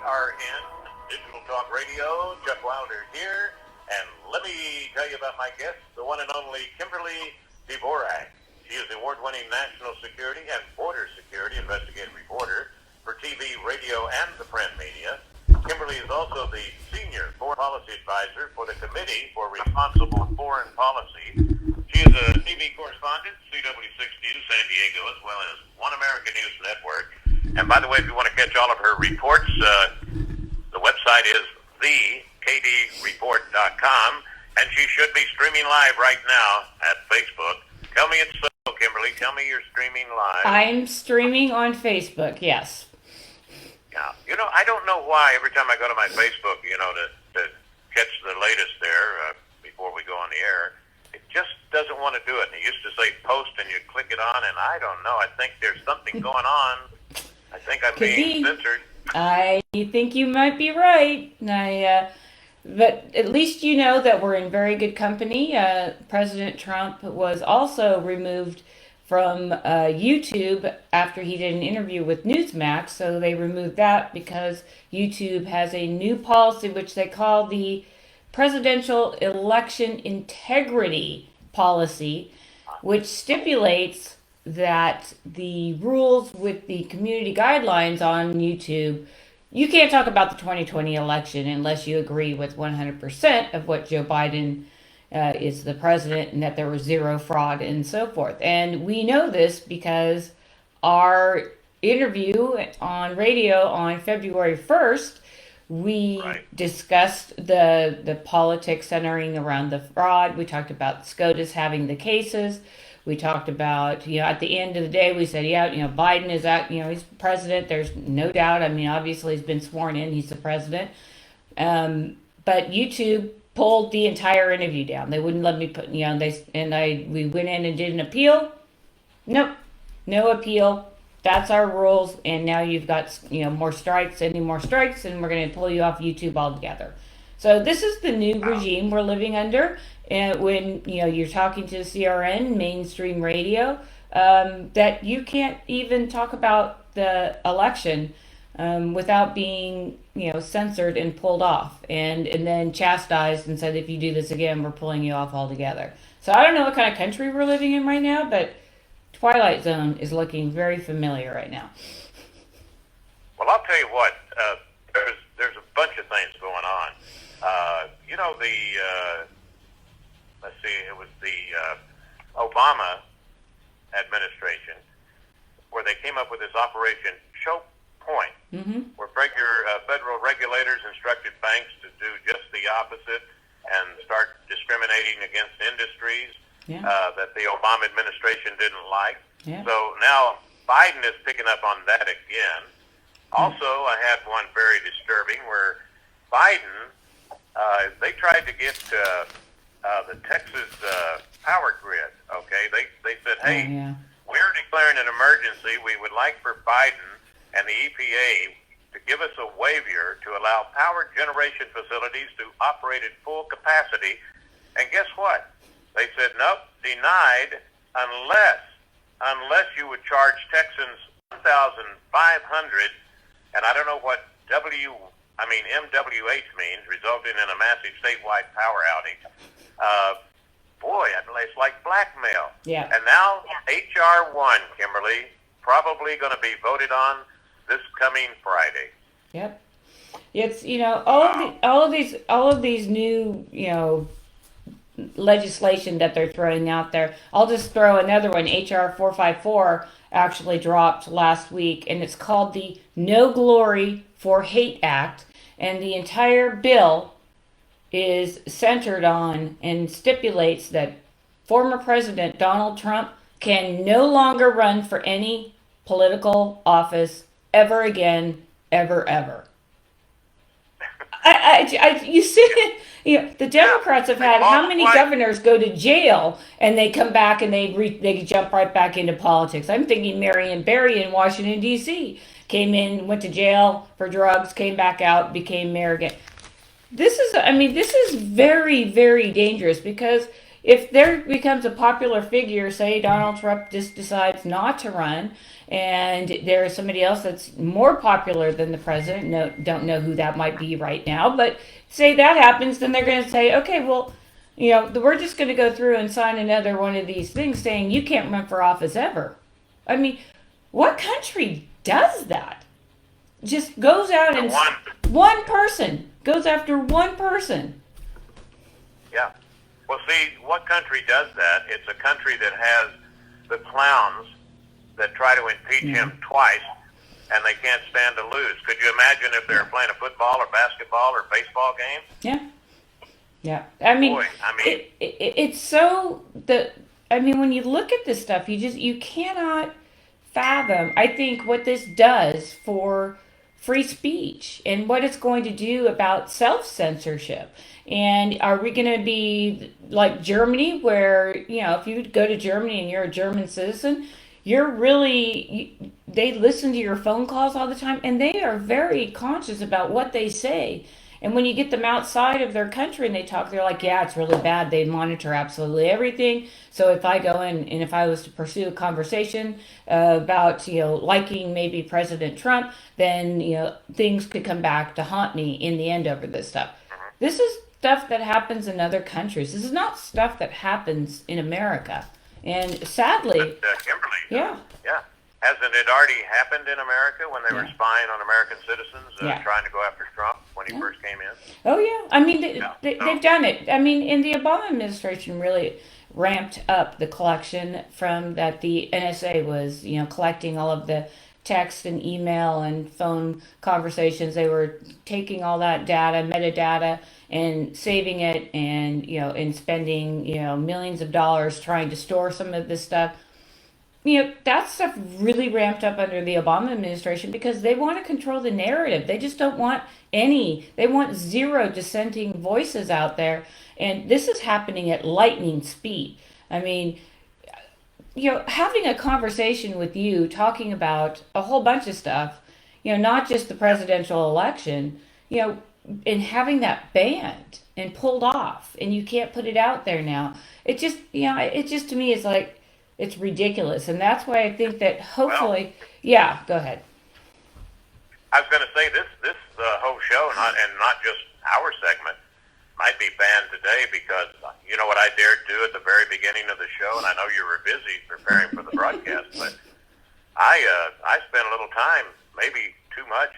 CRN Digital Talk Radio. Jeff Wilder here, and let me tell you about my guest, the one and only Kimberly Dvorak. She is the award-winning national security and border security investigative reporter for TV, radio, and the print media. Kimberly is also the senior foreign policy advisor for the Committee for Responsible Foreign Policy. She is a TV correspondent, CW6 News San Diego, as well as One American News Network. And by the way, if you want to catch all of her reports, the website is thekdreport.com, and she should be streaming live right now at Facebook. Tell me it's so, Kimberly. Tell me you're streaming live. I'm streaming on Facebook, yes. Yeah. You know, I don't know why every time I go to my Facebook, to catch the latest there before we go on the air, it just doesn't want to do it. And it used to say post, and you click it on, and I don't know. I think there's something going on. I think I'm being censored. I think you might be right. But at least you know that we're in very good company. President Trump was also removed from YouTube after he did an interview with Newsmax. So they removed that because YouTube has a new policy which they call the Presidential Election Integrity Policy, which stipulates that the rules with the community guidelines on YouTube, you can't talk about the 2020 election unless you agree with 100% of what Joe Biden is the president and that there was zero fraud and so forth. And we know this because our interview on radio on February 1st, we discussed the politics centering around the fraud. We talked about SCOTUS having the cases. We talked about, at the end of the day, we said, Biden is out, he's president. There's no doubt. I mean, obviously he's been sworn in. He's the president. But YouTube pulled the entire interview down. They wouldn't let me put, we went in and did an appeal. Nope. No appeal. That's our rules. And now you've got, more strikes, any more strikes, and we're going to pull you off YouTube altogether. So this is the new regime we're living under. And when you're talking to CRN mainstream radio, that you can't even talk about the election without being censored and pulled off, and then chastised and said, if you do this again, we're pulling you off altogether. So I don't know what kind of country we're living in right now, but Twilight Zone is looking very familiar right now. Well, I'll tell you what. There's a bunch of things going on. Let's see, it was the Obama administration where they came up with this Operation Choke Point, where federal regulators instructed banks to do just the opposite and start discriminating against industries that the Obama administration didn't like. Yeah. So now Biden is picking up on that again. Also, I had one very disturbing where Biden, they tried to get the Texas power grid, okay? They said, hey, we're declaring an emergency. We would like for Biden and the EPA to give us a waiver to allow power generation facilities to operate at full capacity. And guess what? They said, nope, denied unless you would charge Texans $1,500, and I don't know what MWH means, resulting in a massive statewide power outage. It's like blackmail. Yeah. And now HR 1, Kimberly, probably going to be voted on this coming Friday. Yep. It's all of these new legislation that they're throwing out there. I'll just throw another one. HR 454 actually dropped last week, and it's called the No Glory for Hate Act, and the entire bill is centered on and stipulates that former President Donald Trump can no longer run for any political office ever again, ever. You see, the Democrats have had how many governors go to jail and they come back and they jump right back into politics? I'm thinking Marion Barry in Washington, D.C. came in, went to jail for drugs, came back out, became mayor again. This is very, very dangerous because if there becomes a popular figure, say Donald Trump just decides not to run, and there's somebody else that's more popular than the president, don't know who that might be right now, but say that happens, then they're going to say, okay, well, we're just going to go through and sign another one of these things saying you can't run for office ever. I mean, what country does that? Just goes out and one person goes after one person. Yeah. Well, see, what country does that? It's a country that has the clowns that try to impeach him twice, and they can't stand to lose. Could you imagine if they were playing a football or basketball or baseball game? Yeah. Yeah. I mean, it's so when you look at this stuff, you cannot fathom, I think, what this does for free speech and what it's going to do about self-censorship. And are we going to be like Germany, where, if you go to Germany and you're a German citizen, they listen to your phone calls all the time, and they are very conscious about what they say. And when you get them outside of their country and they talk, they're like, yeah, it's really bad. They monitor absolutely everything. So if I go in and if I was to pursue a conversation about, liking maybe President Trump, then, things could come back to haunt me in the end over this stuff. This is stuff that happens in other countries. This is not stuff that happens in America. And sadly, Kimberly, yeah. Hasn't it already happened in America when they were spying on American citizens trying to go after Trump when he first came in? Oh, yeah. I mean, they've done it. I mean, and the Obama administration really ramped up the collection from that the NSA was, collecting all of the text and email and phone conversations. They were taking all that data, metadata, and saving it and, and spending, millions of dollars trying to store some of this stuff. That stuff really ramped up under the Obama administration because they want to control the narrative. They just don't want they want zero dissenting voices out there. And this is happening at lightning speed. I mean, having a conversation with you, talking about a whole bunch of stuff, not just the presidential election, and having that banned and pulled off, and you can't put it out there now. It just, to me, it's like, it's ridiculous. And that's why I think that hopefully, go ahead. I was going to say this whole show, not just our segment, might be banned today because you know what I dared do at the very beginning of the show, and I know you were busy preparing for the broadcast, but I spent a little time, maybe too much,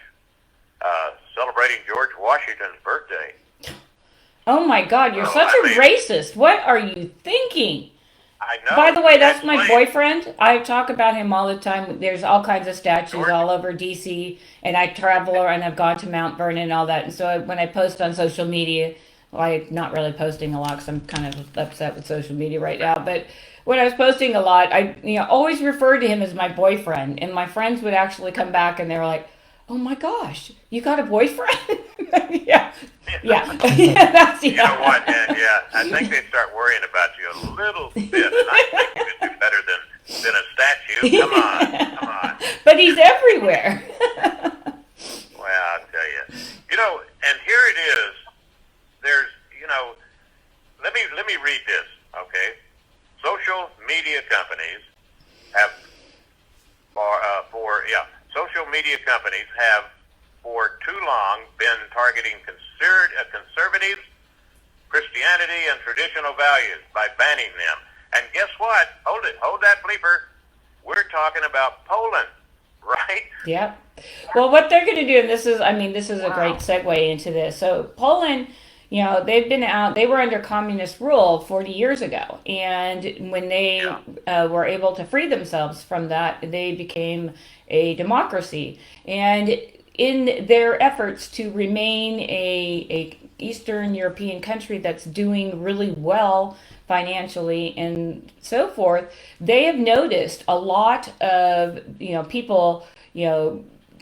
celebrating George Washington's birthday. Oh my God, you're such a racist. What are you thinking? I know. By the way, that's my boyfriend. I talk about him all the time. There's all kinds of statues all over D.C., and I travel and I've gone to Mount Vernon and all that. And so when I post on social media, I'm not really posting a lot because I'm kind of upset with social media right now. But when I was posting a lot, I always referred to him as my boyfriend. And my friends would actually come back and they were like, "Oh my gosh, you got a boyfriend?" Yeah. That's You know what? I think they start worrying about you a little bit, and I think you could do better than a statue. Come on. But he's everywhere. Well, I'll tell you. And here it is. There's, let me read this, okay? Social media companies have social media companies have for too long been targeting conservatives, Christianity, and traditional values by banning them. And guess what? Hold that bleeper. We're talking about Poland, right? Yep. Well, what they're going to do, and this is a great segue into this. So Poland, they've been out, they were under communist rule 40 years ago. And when they were able to free themselves from that, they became a democracy. And in their efforts to remain a Eastern European country that's doing really well financially and so forth, they have noticed a lot of people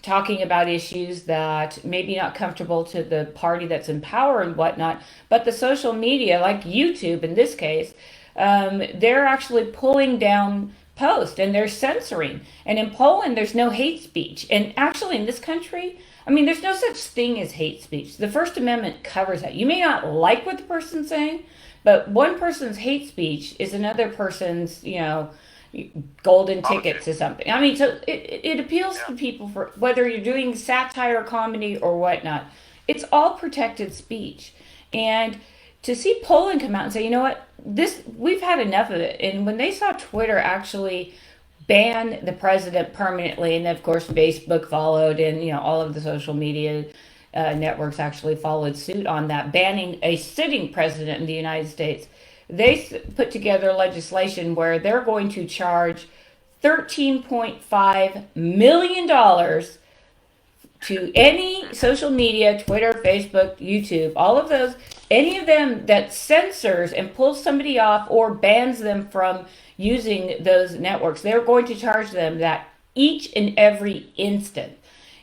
talking about issues that maybe not comfortable to the party that's in power and whatnot, but the social media, like YouTube in this case, they're actually pulling down posts and they're censoring. And in Poland, there's no hate speech. And actually in this country, there's no such thing as hate speech. The First Amendment covers that. You may not like what the person's saying, But one person's hate speech is another person's, golden ticket to something. I mean, so it appeals to people for whether you're doing satire, comedy, or whatnot. It's all protected speech. And to see Poland come out and say, you know what, we've had enough of it. And when they saw Twitter actually ban the president permanently, and of course Facebook followed, and all of the social media networks actually followed suit on that, banning a sitting president in the United States. They put together legislation where they're going to charge $13.5 million to any social media, Twitter, Facebook, YouTube, all of those, any of them that censors and pulls somebody off or bans them from using those networks. They're going to charge them that each and every instant.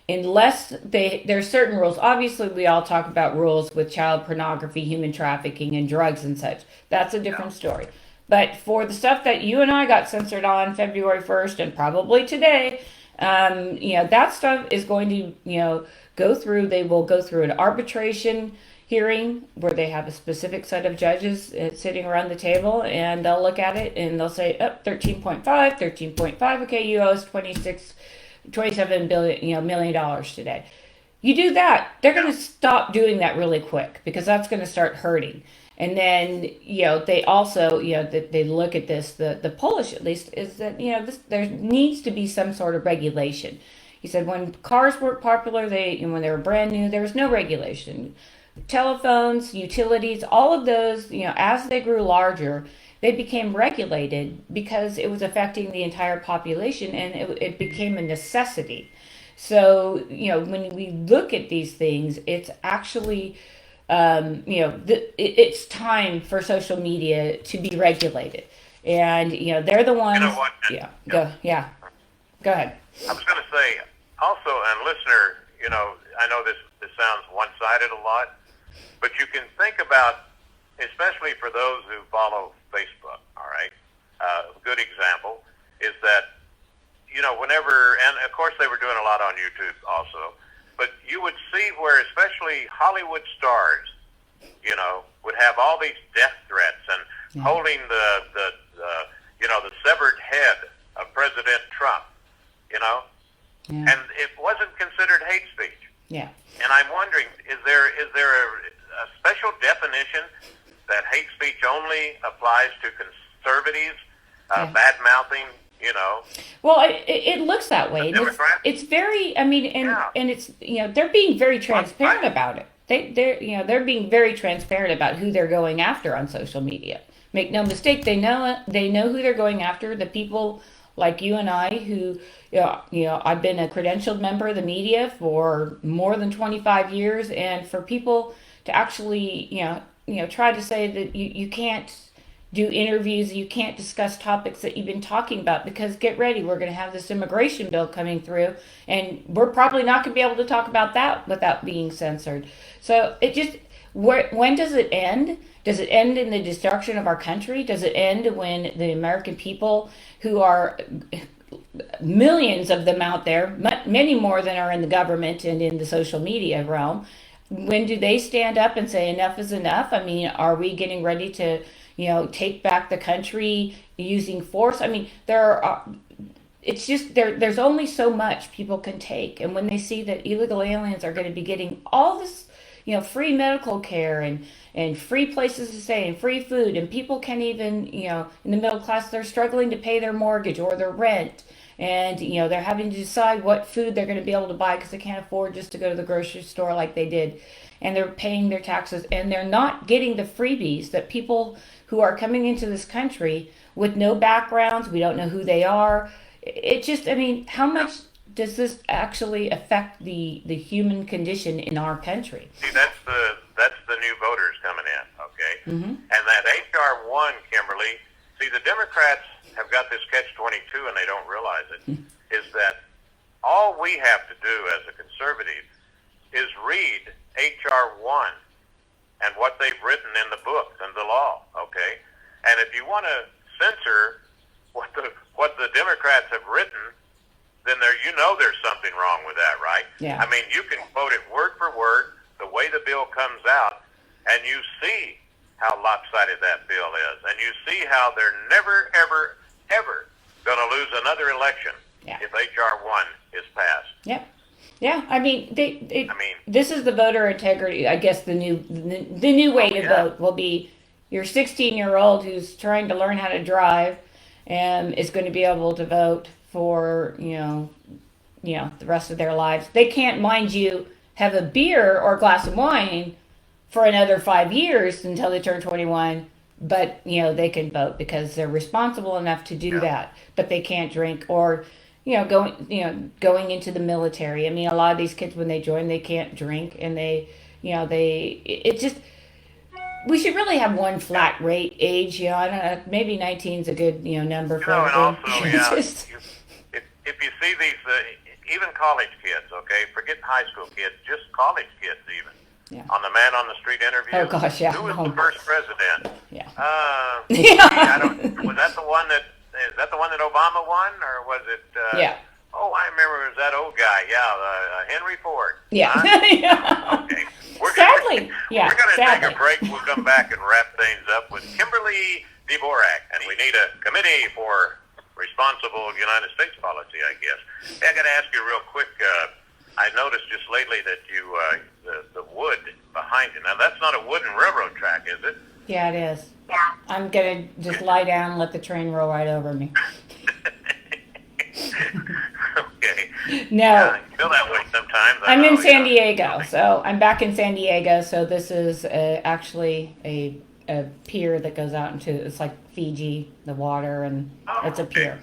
Unless there's certain rules. Obviously, we all talk about rules with child pornography, human trafficking, and drugs and such. That's a different story. But for the stuff that you and I got censored on February 1st and probably today, that stuff is going to, go through. They will go through an arbitration hearing where they have a specific set of judges sitting around the table, and they'll look at it and they'll say, 13.5, okay, you owe us $27 million dollars today. You do that, they're going to stop doing that really quick because that's going to start hurting. And then they also they look at this. The Polish at least is that there needs to be some sort of regulation. He said when cars weren't popular, when they were brand new, there was no regulation. Telephones, utilities, all of those, as they grew larger, they became regulated because it was affecting the entire population, and it became a necessity. So, when we look at these things, it's actually, it's time for social media to be regulated. And, they're the ones. You know what? Go ahead. I was going to say, also, and listener, I know this sounds one-sided a lot, but you can think about, especially for those who follow Facebook, all right? A good example is that, whenever, and of course they were doing a lot on YouTube also, but you would see where especially Hollywood stars, would have all these death threats and holding the severed head of President Trump, and it wasn't considered hate speech. Yeah. And I'm wondering, is there a special definition that hate speech only applies to conservatives, bad-mouthing, Well, it looks that way. It's very, and it's, they're being very transparent about it. They're being very transparent about who they're going after on social media. Make no mistake, they know who they're going after. The people like you and I who, I've been a credentialed member of the media for more than 25 years, and for people to actually, try to say that you can't do interviews, you can't discuss topics that you've been talking about, because get ready, we're going to have this immigration bill coming through, and we're probably not going to be able to talk about that without being censored. So it just, when does it end? Does it end in the destruction of our country? Does it end when the American people, who are millions of them out there, many more than are in the government and in the social media realm, when do they stand up and say enough is enough? I mean, are we getting ready to, take back the country using force? I mean, it's just there's only so much people can take. And when they see that illegal aliens are going to be getting all this, free medical care and free places to stay and free food, and people can't even, in the middle class, they're struggling to pay their mortgage or their rent. And, they're having to decide what food they're going to be able to buy because they can't afford just to go to the grocery store like they did. And they're paying their taxes, and they're not getting the freebies that people who are coming into this country with no backgrounds, we don't know who they are. It just, how much does this actually affect the human condition in our country? See, that's the new voters coming in, okay? Mm-hmm. And that H.R. 1, Kimberly, see, the Democrats have got this catch-22 and they don't realize it, is that all we have to do as a conservative is read H.R. 1 and what they've written in the books and the law, okay? And if you want to censor what the Democrats have written, then there's something wrong with that, right? Yeah. I mean, you can quote it word for word, the way the bill comes out, and you see how lopsided that bill is. And you see how they're never, ever, ever going to lose another election if H.R. 1 is passed. Yep. Yeah, I mean, this is the voter integrity. I guess the new way to vote will be your 16-year-old who's trying to learn how to drive and is going to be able to vote for the rest of their lives. They can't, mind you, have a beer or a glass of wine for another 5 years until they turn 21. But they can vote because they're responsible enough to do that. But they can't drink or going into the military. I mean, a lot of these kids when they join, they can't drink, and we should really have one flat rate age. I don't know, maybe 19 is a good number for everything. And also, if you see these, even college kids, okay, forget high school kids, just college kids even. Yeah. On the man on the street interview. Oh gosh, yeah. Who was the first president? Yeah. Was that the one that? Is that the one that Obama won, or was it? Yeah. Oh, I remember it was that old guy. Yeah, Henry Ford. Yeah. Huh? Okay. We're sadly. We're going to take a break. We'll come back and wrap things up with Kimberly Dvorak, and we need a committee for responsible United States policy, I guess. Hey, I got to ask you real quick. I noticed just lately that you the wood behind you. Now that's not a wooden railroad track, is it? Yeah, it is. I'm gonna just lie down and let the train roll right over me. Okay. No. Yeah, you feel that way sometimes. I'm in San Diego, so I'm back in San Diego. So this is actually a pier that goes out into, it's like Fiji, the water, and it's a pier.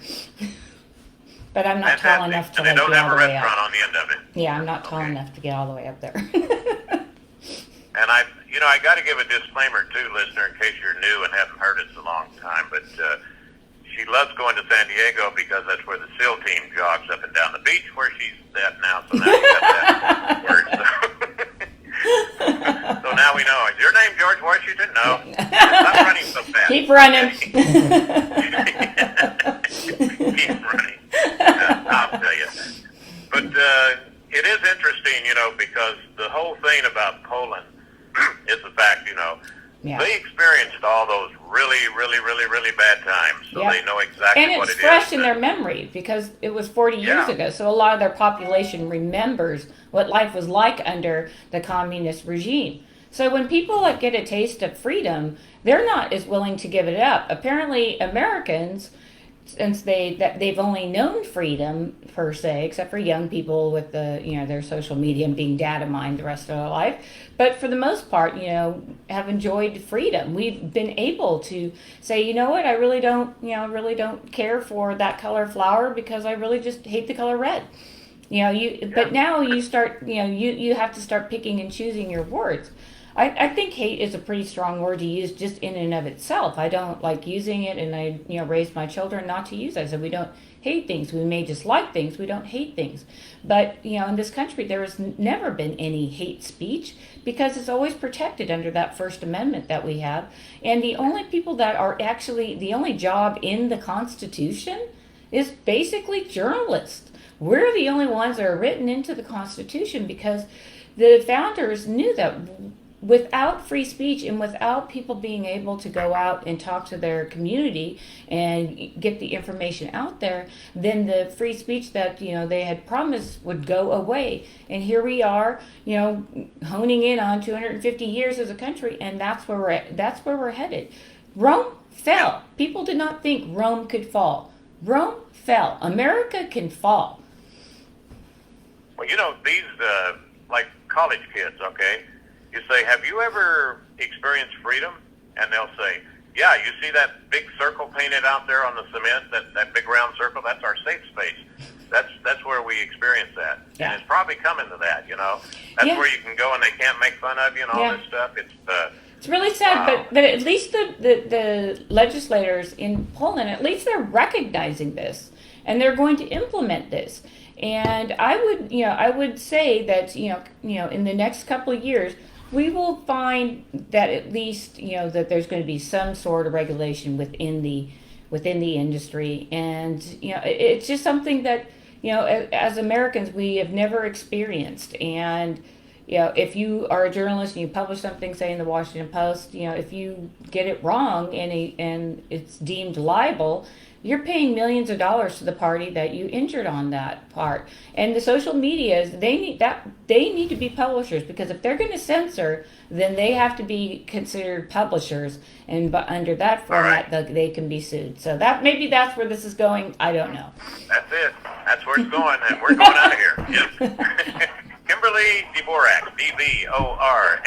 But I'm not tall enough to get all the way up. And they don't have a restaurant up. on the end of it. Yeah, I'm not tall enough to get all the way up there. And I got to give a disclaimer too, listener, in case you're new and haven't heard us a long time. But she loves going to San Diego because that's where the SEAL team jogs up and down the beach where she's at now. So now you got that word. So now we know. Is your name George Washington? No. Stop running so fast. Keep running. Keep running. I'll tell you. But it is interesting, because the whole thing about Poland is the fact, they experienced all those really, really, really, really bad times, so they know exactly what it is. And it's fresh in their memory because it was 40 years ago, so a lot of their population remembers what life was like under the communist regime. So when people get a taste of freedom, they're not as willing to give it up. Apparently, Americans, since they've only known freedom per se, except for young people with their social media and being data mined the rest of their life, but for the most part, have enjoyed freedom. We've been able to say, you know what, I really don't care for that color flower because I really just hate the color red. But now you start, you have to start picking and choosing your words. I think hate is a pretty strong word to use just in and of itself. I don't like using it, and I raised my children not to use it. I said we don't hate things. We may dislike things. We don't hate things. But in this country there has never been any hate speech because it's always protected under that First Amendment that we have. And the only people that are actually, the only job in the Constitution is basically journalists. We're the only ones that are written into the Constitution because the founders knew that without free speech and without people being able to go out and talk to their community and get the information out there, then the free speech that they had promised would go away. And here we are, honing in on 250 years as a country, and that's where we're headed. Rome fell. People did not think Rome could fall. Rome fell. America can fall. Well, these like college kids, okay? You say, have you ever experienced freedom? And they'll say, yeah, you see that big circle painted out there on the cement, that big round circle? That's our safe space. That's where we experience that. Yeah. And it's probably coming to that, That's where you can go and they can't make fun of you and all this stuff. It's really sad, but at least the legislators in Poland, at least they're recognizing this, and they're going to implement this. And I would say that in the next couple of years, we will find that at least that there's going to be some sort of regulation within the industry, and it's just something that as Americans we have never experienced, and if you are a journalist and you publish something, say in the Washington Post, if you get it wrong and it's deemed libel, you're paying millions of dollars to the party that you injured on that part. And the social medias, they need to be publishers, because if they're going to censor, then they have to be considered publishers, and under that format, they can be sued. So maybe that's where this is going. I don't know. That's it. That's where it's going, and we're going out of here. Yep. Kimberly Dvorak, Dvorak,